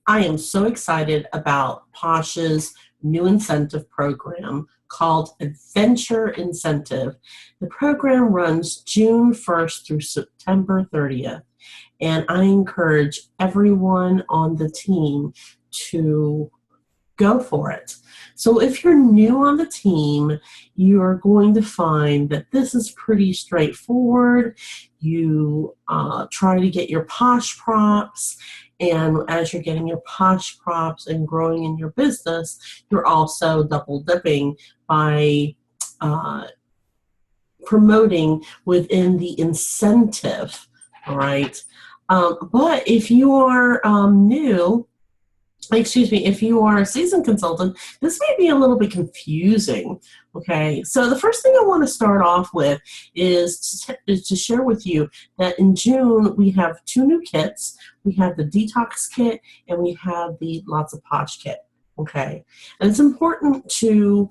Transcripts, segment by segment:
I am so excited about Posh's new incentive program called Adventure Incentive. The program runs June 1st through September 30th, and I encourage everyone on the team to go for it. So if you're new on the team, you're going to find that this is pretty straightforward. You try to get your Posh props, and as you're getting your Posh props and growing in your business, you're also double dipping by promoting within the incentive, all right? But if you are if you are a seasoned consultant, this may be a little bit confusing, okay? So the first thing I want to start off with is to share with you that in June, we have 2 new kits. We have the Detox Kit and we have the Lots of Posh Kit, okay? And it's important to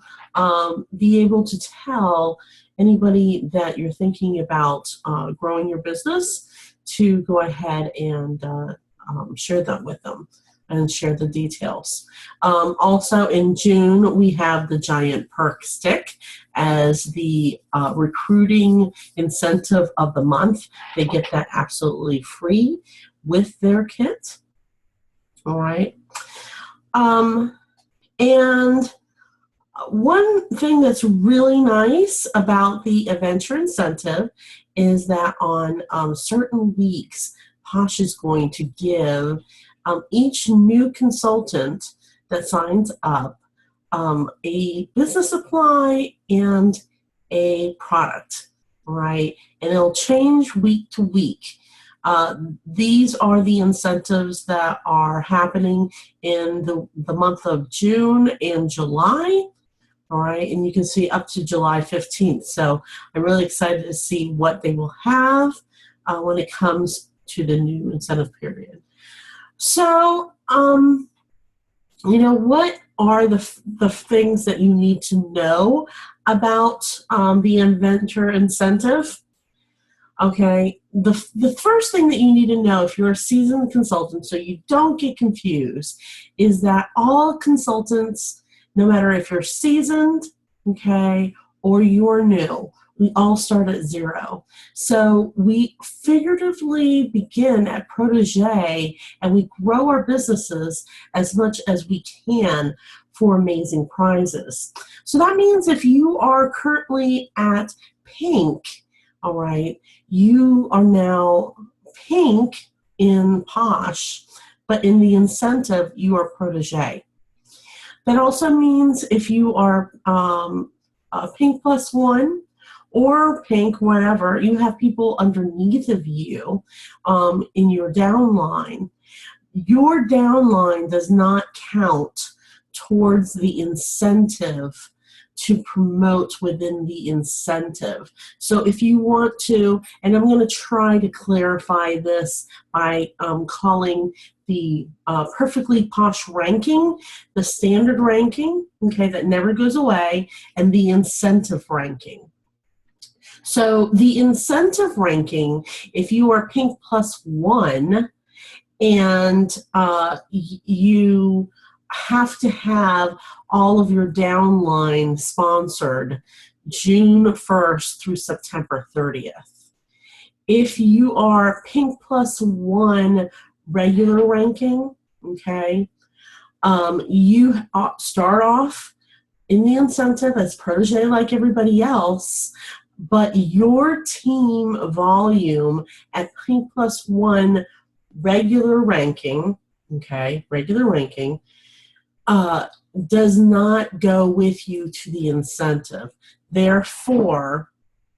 be able to tell anybody that you're thinking about growing your business to go ahead and share them with them and share the details. Also in June, we have the Giant Perk Stick as the recruiting incentive of the month. They get that absolutely free with their kit, all right? And one thing that's really nice about the Adventure Incentive is that on certain weeks, Posh is going to give each new consultant that signs up a business supply and a product, right? And it'll change week to week. These are the incentives that are happening in the month of June and July, all right? And you can see up to July 15th. So I'm really excited to see what they will have when it comes to the new incentive period. So, what are the things that you need to know about the Adventure Incentive? Okay, the first thing that you need to know if you're a seasoned consultant, so you don't get confused, is that all consultants, no matter if you're seasoned, okay, or you're new, we all start at 0. So we figuratively begin at protege and we grow our businesses as much as we can for amazing prizes. So that means if you are currently at pink, all right, you are now pink in Posh, but in the incentive, you are protege. That also means if you are pink +1, or pink, whatever, you have people underneath of you in your downline. Your downline does not count towards the incentive to promote within the incentive. So if you want to, and I'm going to try to clarify this by calling the perfectly Posh ranking, the standard ranking, okay, that never goes away, and the incentive ranking. So the incentive ranking, if you are pink +1 and you have to have all of your downline sponsored June 1st through September 30th. If you are pink +1 regular ranking, okay, you start off in the incentive as protege like everybody else, but your team volume at pink +1 regular ranking, okay, regular ranking, does not go with you to the incentive. Therefore,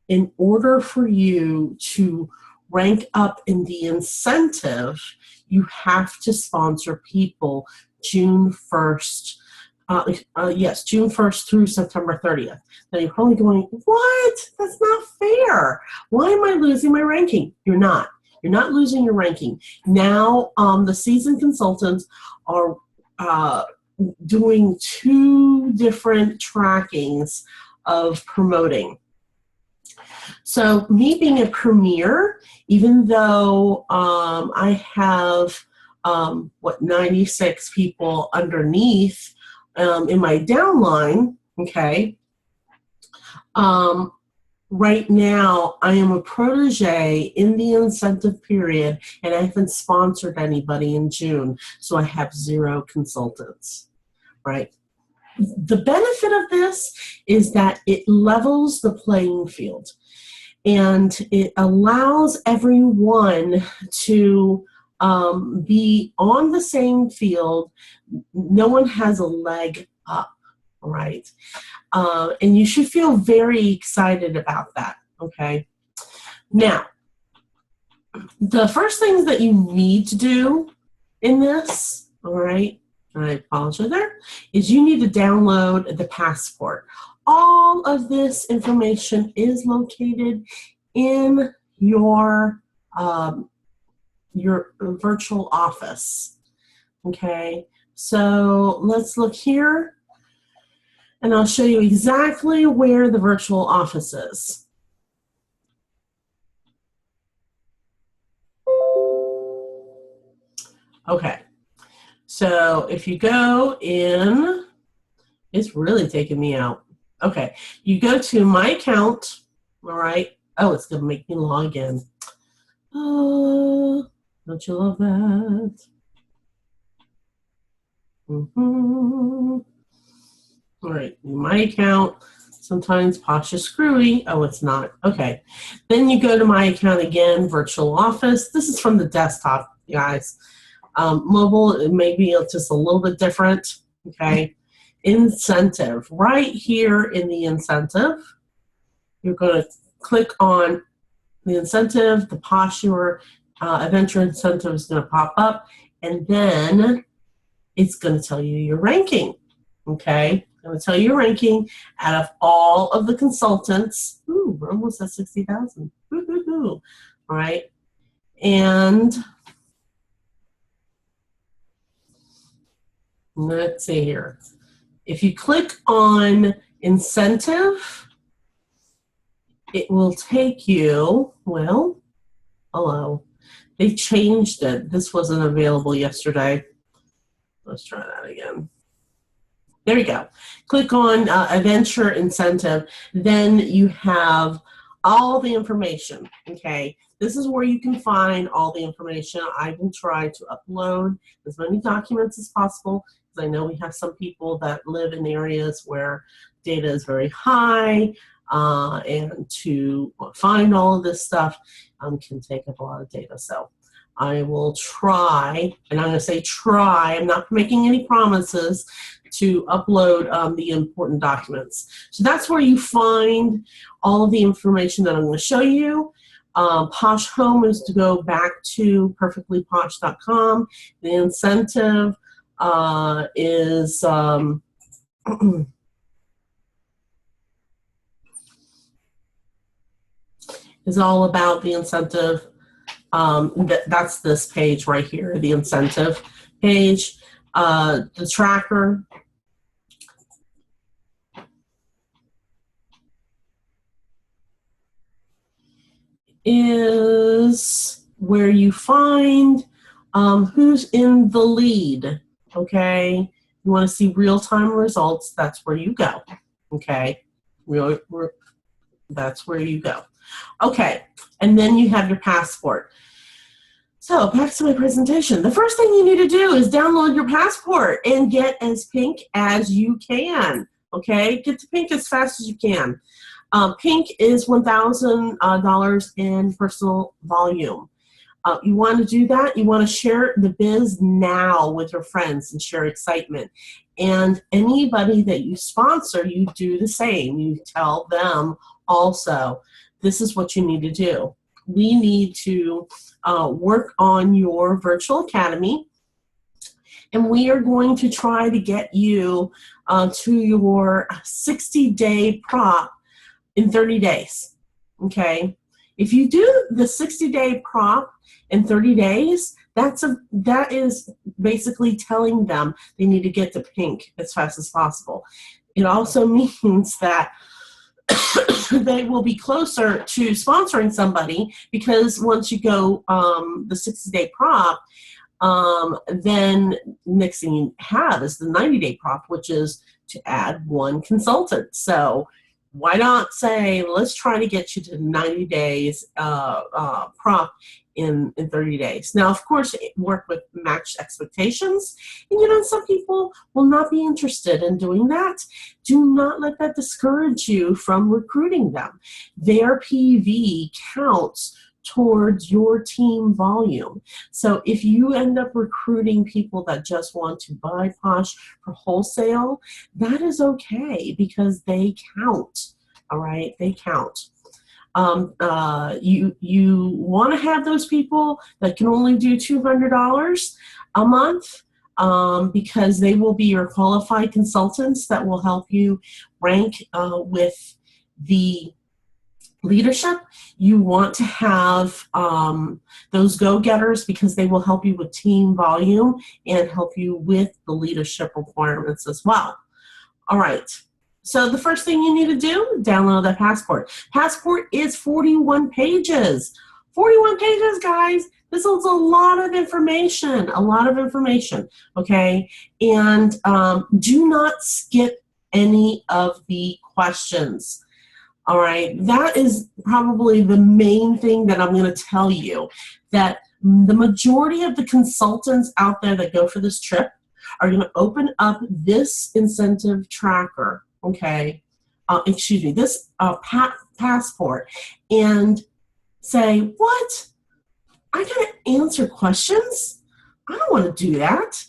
in order for you to rank up in the incentive, you have to sponsor people June 1st. June 1st through September 30th. Now you're probably going, what? That's not fair. Why am I losing my ranking? You're not. You're not losing your ranking. Now the seasoned consultants are doing 2 different trackings of promoting. So me being a premier, even though I have 96 people underneath in my downline, okay? Right now, I am a protege in the incentive period, and I haven't sponsored anybody in June, so I have 0 consultants, right? The benefit of this is that it levels the playing field, and it allows everyone to be on the same field. No one has a leg up, right? And you should feel very excited about that, okay? Now, the first things that you need to do in this, all right, and I apologize there, is you need to download the passport. All of this information is located in your virtual office, okay? So let's look here. And I'll show you exactly where the virtual office is. Okay, so if you go in, it's really taking me out. Okay, you go to my account, all right. Oh, it's gonna make me log in. Oh, don't you love that? All right, my account. Sometimes Posh is screwy. Oh, it's not. Okay. Then you go to my account again, virtual office. This is from the desktop, guys. Mobile, it may be just a little bit different. Okay. Incentive. Right here in the incentive, you're going to click on the incentive. The Posh Your Adventure incentive is going to pop up, and then it's going to tell you your ranking. Okay. I'm going to tell you your ranking out of all of the consultants. Ooh, we're almost at 60,000. All right. And let's see here. If you click on incentive, it will take you, well, hello. They changed it. This wasn't available yesterday. Let's try that again. There you go. Click on Adventure Incentive. Then you have all the information, okay? This is where you can find all the information. I will try to upload as many documents as possible, because I know we have some people that live in areas where data is very high, and to find all of this stuff can take up a lot of data. So I will try, and I'm going to say try, I'm not making any promises, to upload the important documents. So that's where you find all of the information that I'm going to show you. Posh Home is to go back to perfectlyposh.com. The incentive is is all about the incentive. That's this page right here, the incentive page. The tracker is where you find who's in the lead, okay? You want to see real-time results, that's where you go, okay? That's where you go. Okay, and then you have your passport. So back to my presentation. The first thing you need to do is download your passport and get as pink as you can, okay? Get to pink as fast as you can. Pink is $1,000 in personal volume. You want to do that, you want to share the biz now with your friends and share excitement. And anybody that you sponsor, you do the same. You tell them also, this is what you need to do. We need to work on your virtual academy, and we are going to try to get you to your 60-day prop in 30 days, okay? If you do the 60-day prop in 30 days, that is basically telling them they need to get to pink as fast as possible. It also means that they will be closer to sponsoring somebody, because once you go the 60-day prop, Then next thing you have is the 90-day prompt, which is to add one consultant. So why not say, let's try to get you to 90 days prompt in 30 days. Now, of course, work with matched expectations. And some people will not be interested in doing that. Do not let that discourage you from recruiting them. Their PV counts towards your team volume. So if you end up recruiting people that just want to buy Posh for wholesale, that is okay because they count. All right, they count. You want to have those people that can only do $200 a month because they will be your qualified consultants that will help you rank with the leadership. You want to have those go-getters because they will help you with team volume and help you with the leadership requirements as well. All right. So the first thing you need to do, download that Passport. Passport is 41 pages. 41 pages, guys. This is a lot of information, okay? And do not skip any of the questions. All right, that is probably the main thing that I'm going to tell you, that the majority of the consultants out there that go for this trip are going to open up this incentive tracker, okay, this Passport, and say, what? I got to answer questions? I don't want to do that.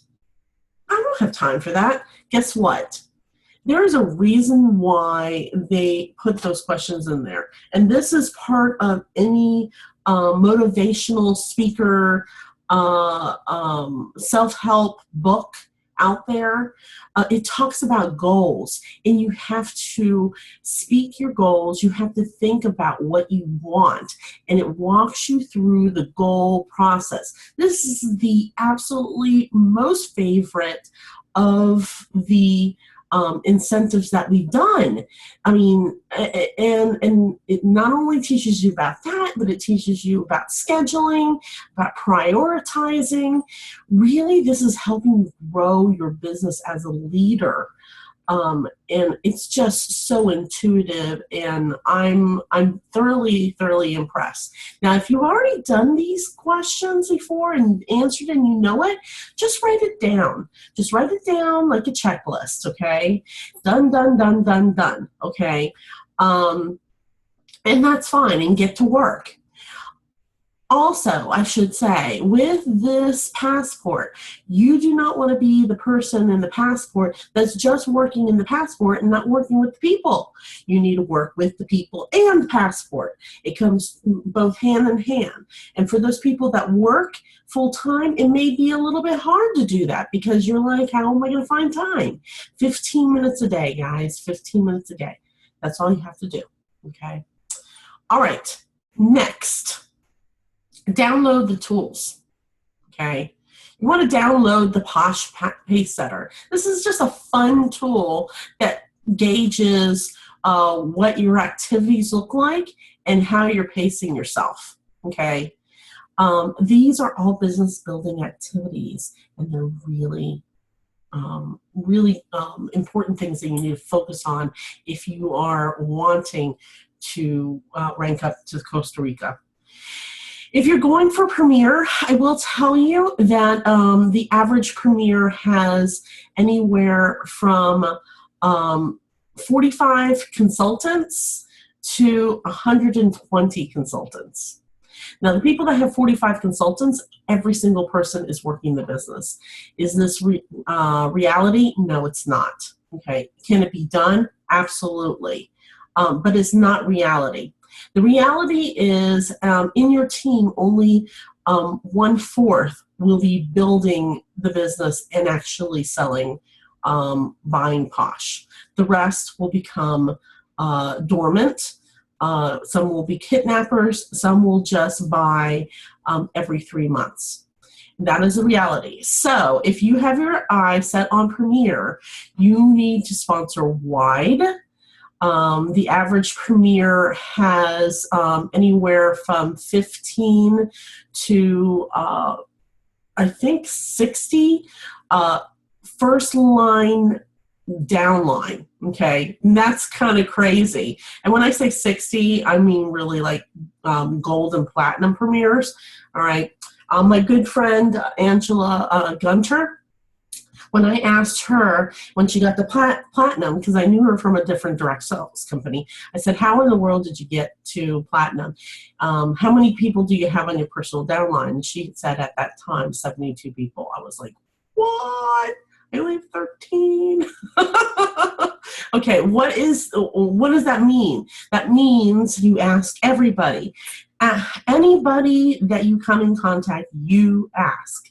I don't have time for that. Guess what? There is a reason why they put those questions in there. And this is part of any motivational speaker, self-help book out there. It talks about goals, and you have to speak your goals. You have to think about what you want, and it walks you through the goal process. This is the absolutely most favorite of the incentives that we've done. I mean, and it not only teaches you about that, but it teaches you about scheduling, about prioritizing. Really, this is helping you grow your business as a leader. And it's just so intuitive, and I'm thoroughly impressed. Now, if you've already done these questions before and answered and you know it, just write it down. Just write it down like a checklist, okay? Done, okay? And that's fine, and get to work. Also, I should say, with this Passport, you do not want to be the person in the Passport that's just working in the Passport and not working with the people. You need to work with the people and Passport. It comes both hand in hand. And for those people that work full-time, it may be a little bit hard to do that because you're like, how am I going to find time? 15 minutes a day, guys, 15 minutes a day. That's all you have to do, okay? All right, next. Download the tools, okay? You want to download the Posh Pace Setter. This is just a fun tool that gauges what your activities look like and how you're pacing yourself, okay? These are all business building activities, and they're really important things that you need to focus on if you are wanting to rank up to Costa Rica. If you're going for Premier, I will tell you that the average Premier has anywhere from 45 consultants to 120 consultants. Now, the people that have 45 consultants, every single person is working the business. Is this reality? No, it's not. Okay, can it be done? Absolutely, but it's not reality. The reality is in your team, only 1/4 will be building the business and actually selling, buying Posh. The rest will become dormant. Some will be kidnappers. Some will just buy every 3 months. That is the reality. So if you have your eye set on Premier, you need to sponsor wide. The average Premier has anywhere from 15 to I think 60 first line downline. Okay, and that's kind of crazy. And when I say 60, I mean really like gold and platinum premieres. All right. My good friend Angela Gunter, when I asked her when she got the platinum, because I knew her from a different direct sales company, I said, how in the world did you get to platinum? How many people do you have on your personal downline? And she said at that time, 72 people. I was like, what? I only have 13. Okay, what does that mean? That means you ask everybody. Anybody that you come in contact, you ask.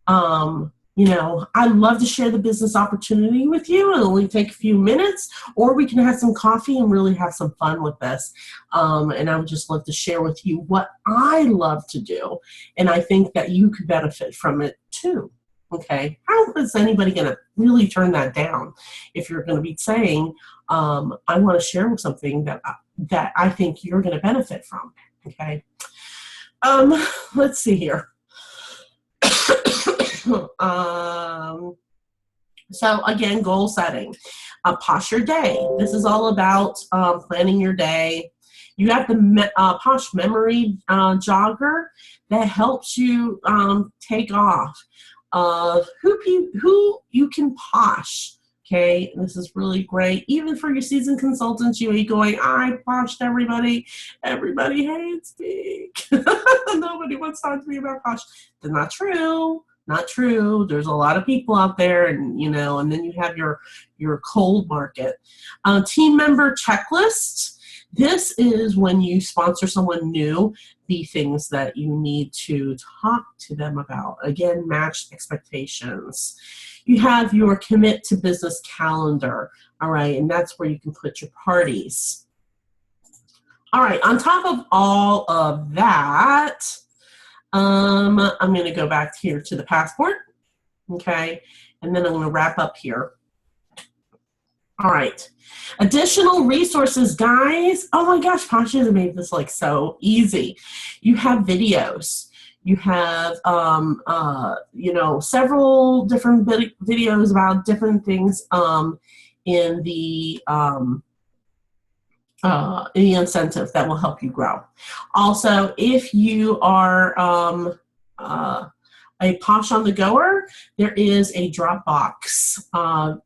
I'd love to share the business opportunity with you. It'll only take a few minutes, or we can have some coffee and really have some fun with this. And I would just love to share with you what I love to do. And I think that you could benefit from it too. Okay, how is anybody going to really turn that down if you're going to be saying, I want to share something that I think you're going to benefit from? Okay, let's see here. So again, goal setting. Posh your day. This is all about planning your day. You have the Posh memory jogger that helps you take off of who you can posh. Okay, this is really great. Even for your seasoned consultants, you ain't going, I poshed everybody. Everybody hates me. Nobody wants to talk to me about posh. That's not true. Not true. There's a lot of people out there, and then you have your cold market. Team member checklist. This is when you sponsor someone new, the things that you need to talk to them about. Again, match expectations. You have your commit to business calendar, all right, and that's where you can put your parties. All right, on top of all of that, I'm going to go back here to the passport, okay, and then I'm going to wrap up here. All right. Additional resources, guys. Oh my gosh, Posh has made this like so easy. You have videos. You have, several different videos about different things in the incentive that will help you grow. Also, if you are a Posh on the goer, there is a Dropbox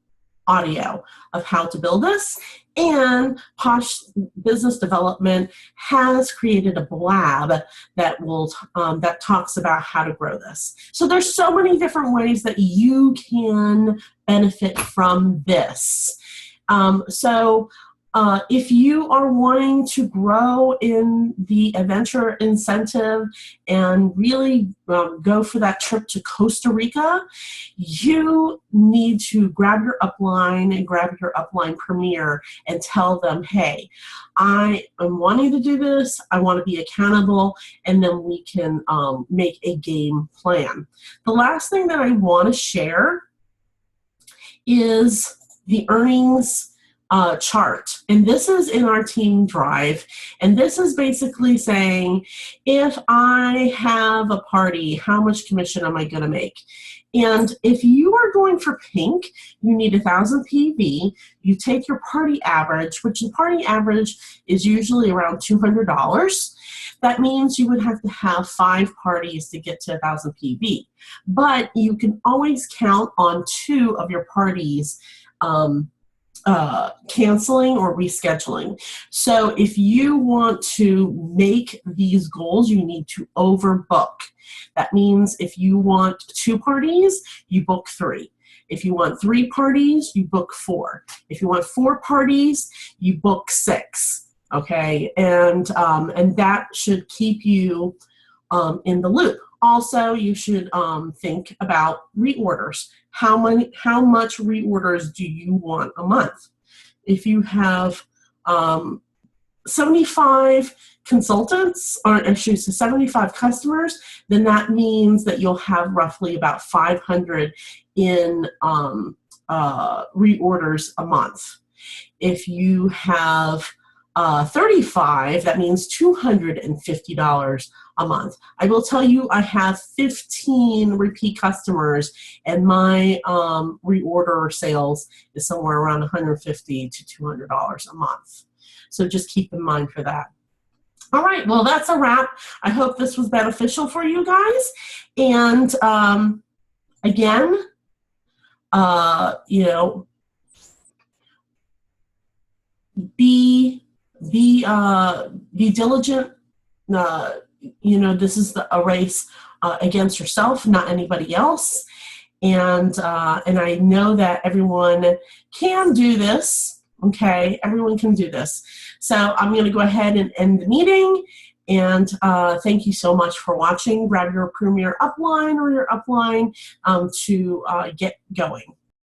audio of how to build this, and Posh Business Development has created a blab that will that talks about how to grow this. So there's so many different ways that you can benefit from this. If you are wanting to grow in the adventure incentive and really go for that trip to Costa Rica, you need to grab your upline and grab your upline premier and tell them, hey, I am wanting to do this, I want to be accountable, and then we can make a game plan. The last thing that I want to share is the earnings chart. And this is in our team drive. And this is basically saying, if I have a party, how much commission am I going to make? And if you are going for pink, you need 1,000 PV. You take your party average, which the party average is usually around $200. That means you would have to have 5 parties to get to 1,000 PV. But you can always count on 2 of your parties canceling or rescheduling. So if you want to make these goals, you need to overbook. That means if you want 2 parties, you book 3. If you want 3 parties, you book 4. If you want 4 parties, you book 6. Okay, and that should keep you in the loop. Also, you should think about reorders. How much reorders do you want a month? If you have 75 consultants, or actually 75 customers, then that means that you'll have roughly about 500 in reorders a month. If you have 35, that means $250 a month. I will tell you, I have 15 repeat customers, and my reorder sales is somewhere around $150 to $200 a month. So just keep in mind for that. All right, well, that's a wrap. I hope this was beneficial for you guys. And again, you know, be diligent. You know, this is a race against yourself, not anybody else. And I know that everyone can do this. Okay, everyone can do this. So I'm going to go ahead and end the meeting. And thank you so much for watching. Grab your Premier upline or your upline to get going.